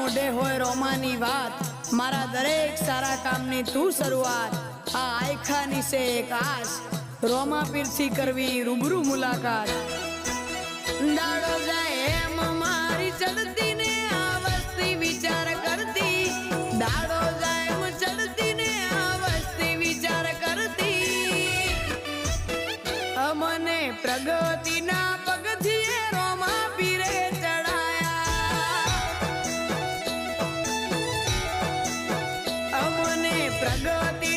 મોઢે હોય રોમાની વાત, મારા દરેક સારા કામની તું શરૂઆત। આ આયખાની છે એક આસ, રોમા પીરથી કરવી રૂબરૂ મુલાકાત। દાડો જાય એમ મારી ચડતી ને આ વસ્તી વિચાર કરતી, દાડો જાય એમ ચડતી ને આ વસ્તી વિચાર કરતી। અમને પ્રગતિના પગથિયે રોમા પીરે ચડાયા, અમને પ્રગતિ